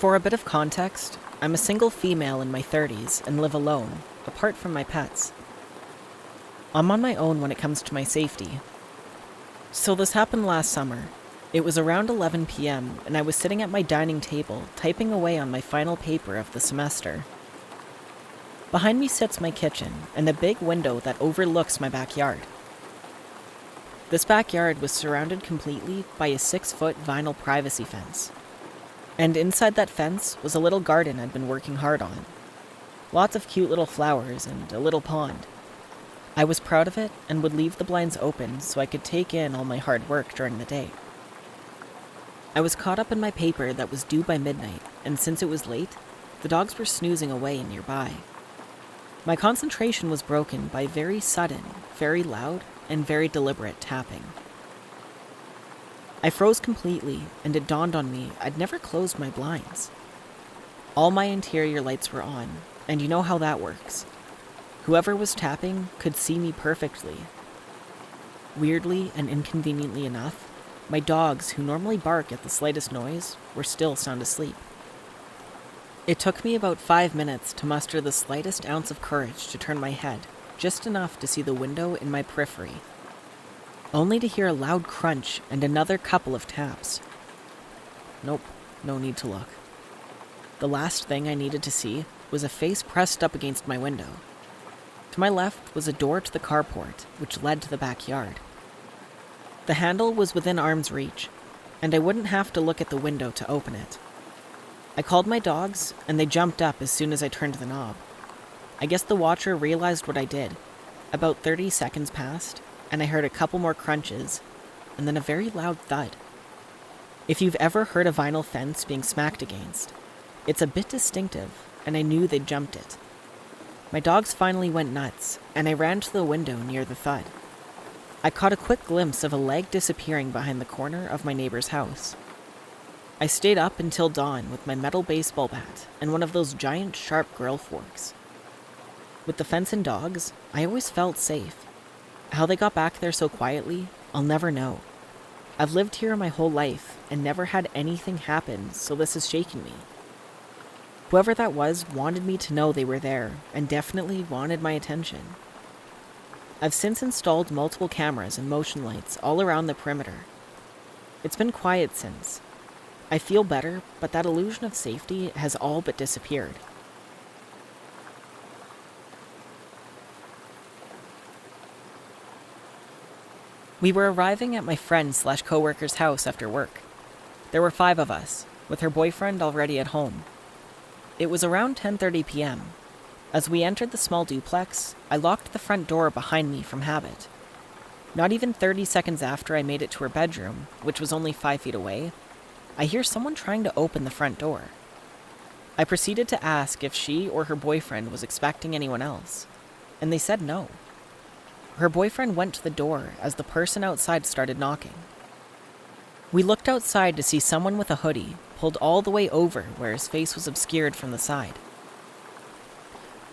For a bit of context, I'm a single female in my 30s and live alone, apart from my pets. I'm on my own when it comes to my safety. So this happened last summer. It was around 11 p.m. and I was sitting at my dining table, typing away on my final paper of the semester. Behind me sits my kitchen and a big window that overlooks my backyard. This backyard was surrounded completely by a 6-foot vinyl privacy fence. And inside that fence was a little garden I'd been working hard on. Lots of cute little flowers and a little pond. I was proud of it and would leave the blinds open so I could take in all my hard work during the day. I was caught up in my paper that was due by midnight, and since it was late, the dogs were snoozing away nearby. My concentration was broken by very sudden, very loud, and very deliberate tapping. I froze completely, and it dawned on me I'd never closed my blinds. All my interior lights were on, and you know how that works. Whoever was tapping could see me perfectly. Weirdly and inconveniently enough, my dogs, who normally bark at the slightest noise, were still sound asleep. It took me about 5 minutes to muster the slightest ounce of courage to turn my head, just enough to see the window in my periphery, only to hear a loud crunch and another couple of taps. Nope, no need to look. The last thing I needed to see was a face pressed up against my window. To my left was a door to the carport, which led to the backyard. The handle was within arm's reach, and I wouldn't have to look at the window to open it. I called my dogs, and they jumped up as soon as I turned the knob. I guess the watcher realized what I did. About 30 seconds passed, and I heard a couple more crunches, and then a very loud thud. If you've ever heard a vinyl fence being smacked against, it's a bit distinctive, and I knew they'd jumped it. My dogs finally went nuts, and I ran to the window near the thud. I caught a quick glimpse of a leg disappearing behind the corner of my neighbor's house. I stayed up until dawn with my metal baseball bat and one of those giant sharp grill forks. With the fence and dogs, I always felt safe. How they got back there so quietly, I'll never know. I've lived here my whole life and never had anything happen, so this has shaken me. Whoever that was wanted me to know they were there and definitely wanted my attention. I've since installed multiple cameras and motion lights all around the perimeter. It's been quiet since. I feel better, but that illusion of safety has all but disappeared. We were arriving at my friend/coworker's house after work. There were 5 of us, with her boyfriend already at home. It was around 10:30 p.m. As we entered the small duplex, I locked the front door behind me from habit. Not even 30 seconds after I made it to her bedroom, which was only 5 feet away, I hear someone trying to open the front door. I proceeded to ask if she or her boyfriend was expecting anyone else, and they said no. Her boyfriend went to the door as the person outside started knocking. We looked outside to see someone with a hoodie pulled all the way over where his face was obscured from the side.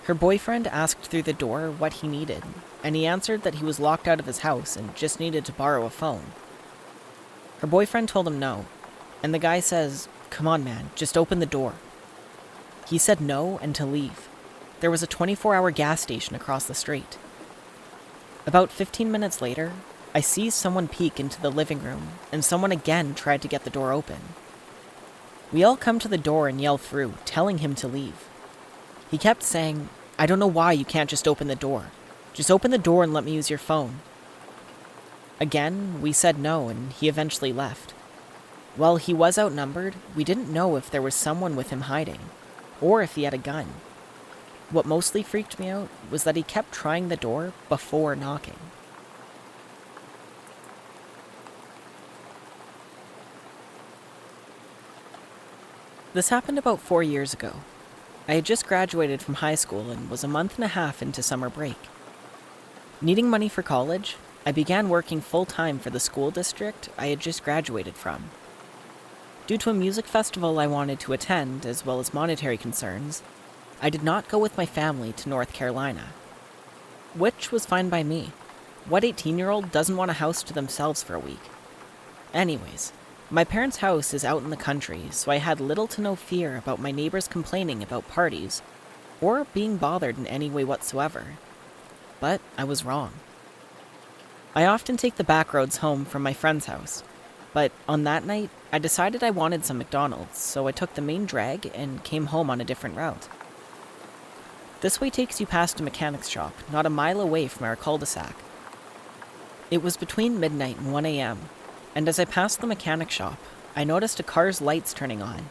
Her boyfriend asked through the door what he needed, and he answered that he was locked out of his house and just needed to borrow a phone. Her boyfriend told him no, and the guy says, "Come on, man, just open the door." He said no and to leave. There was a 24-hour gas station across the street. About 15 minutes later, I see someone peek into the living room, and someone again tried to get the door open. We all come to the door and yell through, telling him to leave. He kept saying, "I don't know why you can't just open the door. Just open the door and let me use your phone." Again, we said no, and he eventually left. While he was outnumbered, we didn't know if there was someone with him hiding, or if he had a gun. What mostly freaked me out was that he kept trying the door before knocking. This happened about 4 years ago. I had just graduated from high school and was a month and a half into summer break. Needing money for college, I began working full-time for the school district I had just graduated from. Due to a music festival I wanted to attend, as well as monetary concerns, I did not go with my family to North Carolina. Which was fine by me. What 18-year-old doesn't want a house to themselves for a week? Anyways, My parents' house is out in the country, so I had little to no fear about my neighbors complaining about parties or being bothered in any way whatsoever. But I was wrong. I often take the back roads home from my friend's house, but on that night, I decided I wanted some McDonald's, so I took the main drag and came home on a different route. This way takes you past a mechanic's shop, not a mile away from our cul-de-sac. It was between midnight and 1 a.m., and as I passed the mechanic shop, I noticed a car's lights turning on.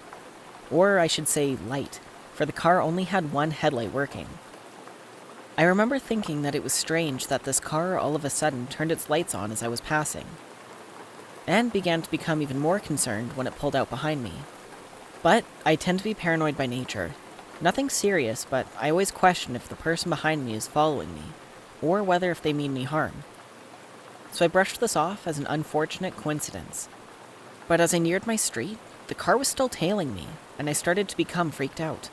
Or I should say light, for the car only had one headlight working. I remember thinking that it was strange that this car all of a sudden turned its lights on as I was passing, and began to become even more concerned when it pulled out behind me. But I tend to be paranoid by nature. Nothing serious, but I always question if the person behind me is following me, or whether if they mean me harm. So I brushed this off as an unfortunate coincidence. But as I neared my street, the car was still tailing me, and I started to become freaked out.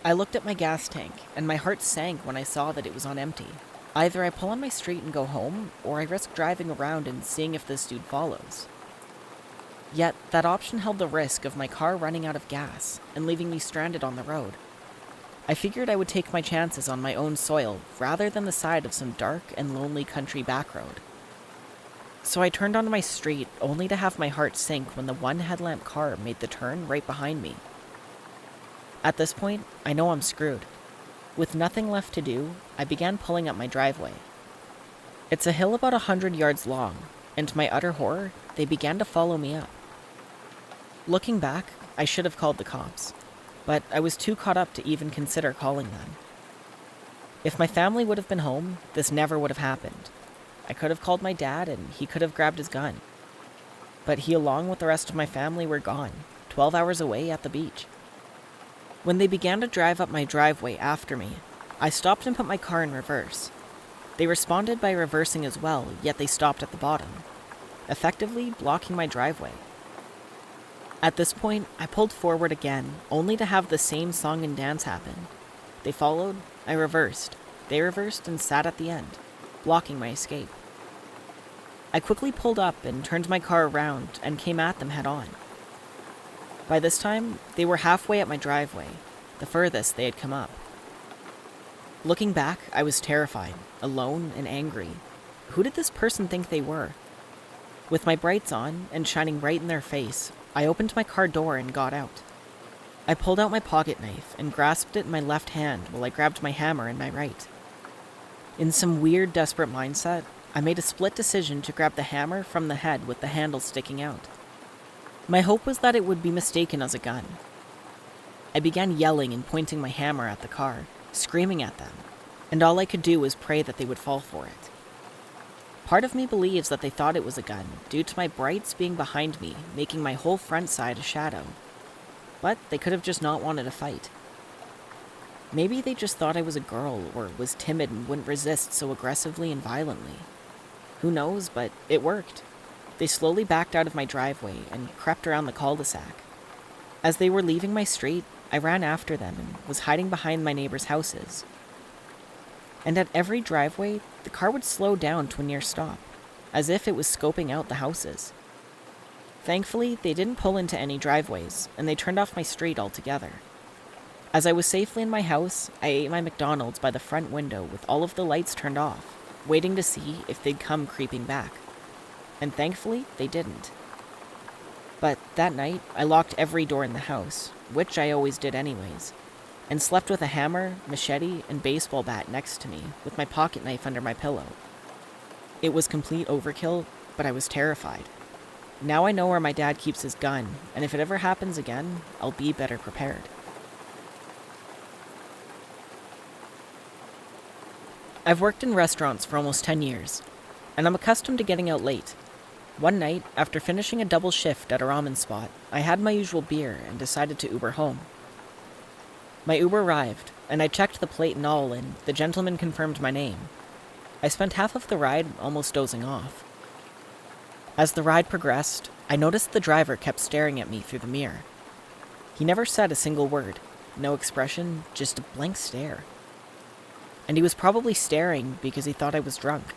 I looked at my gas tank, and my heart sank when I saw that it was on empty. Either I pull on my street and go home, or I risk driving around and seeing if this dude follows. Yet, that option held the risk of my car running out of gas and leaving me stranded on the road. I figured I would take my chances on my own soil rather than the side of some dark and lonely country backroad. So I turned onto my street only to have my heart sink when the one headlamp car made the turn right behind me. At this point, I know I'm screwed. With nothing left to do, I began pulling up my driveway. It's a hill about 100 yards long, and to my utter horror, they began to follow me up. Looking back, I should have called the cops, but I was too caught up to even consider calling them. If my family would have been home, this never would have happened. I could have called my dad and he could have grabbed his gun. But he, along with the rest of my family, were gone, 12 hours away at the beach. When they began to drive up my driveway after me, I stopped and put my car in reverse. They responded by reversing as well, yet they stopped at the bottom, effectively blocking my driveway. At this point, I pulled forward again, only to have the same song and dance happen. They followed, I reversed, they reversed and sat at the end, blocking my escape. I quickly pulled up and turned my car around and came at them head on. By this time, they were halfway up my driveway, the furthest they had come up. Looking back, I was terrified, alone and angry. Who did this person think they were? With my brights on and shining right in their face, I opened my car door and got out. I pulled out my pocket knife and grasped it in my left hand while I grabbed my hammer in my right. In some weird, desperate mindset, I made a split decision to grab the hammer from the head with the handle sticking out. My hope was that it would be mistaken as a gun. I began yelling and pointing my hammer at the car, screaming at them, and all I could do was pray that they would fall for it. Part of me believes that they thought it was a gun, due to my brights being behind me, making my whole front side a shadow. But they could have just not wanted a fight. Maybe they just thought I was a girl, or was timid and wouldn't resist so aggressively and violently. Who knows, but it worked. They slowly backed out of my driveway and crept around the cul-de-sac. As they were leaving my street, I ran after them and was hiding behind my neighbors' houses. And at every driveway, the car would slow down to a near stop, as if it was scoping out the houses. Thankfully, they didn't pull into any driveways, and they turned off my street altogether. As I was safely in my house, I ate my McDonald's by the front window with all of the lights turned off, waiting to see if they'd come creeping back. And thankfully, they didn't. But that night, I locked every door in the house, which I always did anyways, and slept with a hammer, machete, and baseball bat next to me, with my pocket knife under my pillow. It was complete overkill, but I was terrified. Now I know where my dad keeps his gun, and if it ever happens again, I'll be better prepared. I've worked in restaurants for almost 10 years, and I'm accustomed to getting out late. One night, after finishing a double shift at a ramen spot, I had my usual beer and decided to Uber home. My Uber arrived, and I checked the plate and all, and the gentleman confirmed my name. I spent half of the ride almost dozing off. As the ride progressed, I noticed the driver kept staring at me through the mirror. He never said a single word, no expression, just a blank stare. And he was probably staring because he thought I was drunk.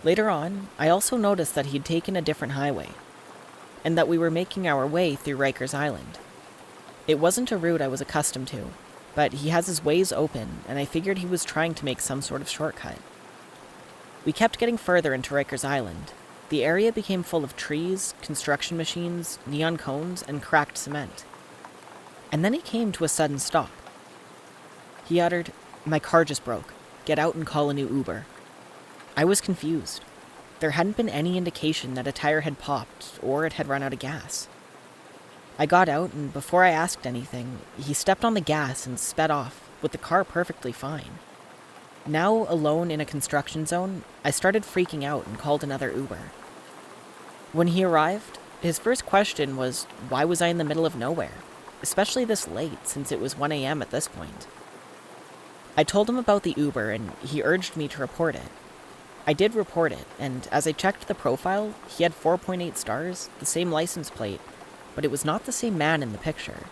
Later on, I also noticed that he'd taken a different highway. and that we were making our way through Rikers Island. It wasn't a route I was accustomed to, but he has his ways open, and I figured he was trying to make some sort of shortcut. We kept getting further into Rikers Island. The area became full of trees, construction machines, neon cones, and cracked cement. And then he came to a sudden stop. He uttered, "My car just broke. Get out and call a new Uber." I was confused. There hadn't been any indication that a tire had popped or it had run out of gas. I got out, and before I asked anything, he stepped on the gas and sped off, with the car perfectly fine. Now, alone in a construction zone, I started freaking out and called another Uber. When he arrived, his first question was, why was I in the middle of nowhere, especially this late, since it was 1 a.m. at this point. I told him about the Uber, and he urged me to report it. I did report it, and as I checked the profile, he had 4.8 stars, the same license plate, but it was not the same man in the picture.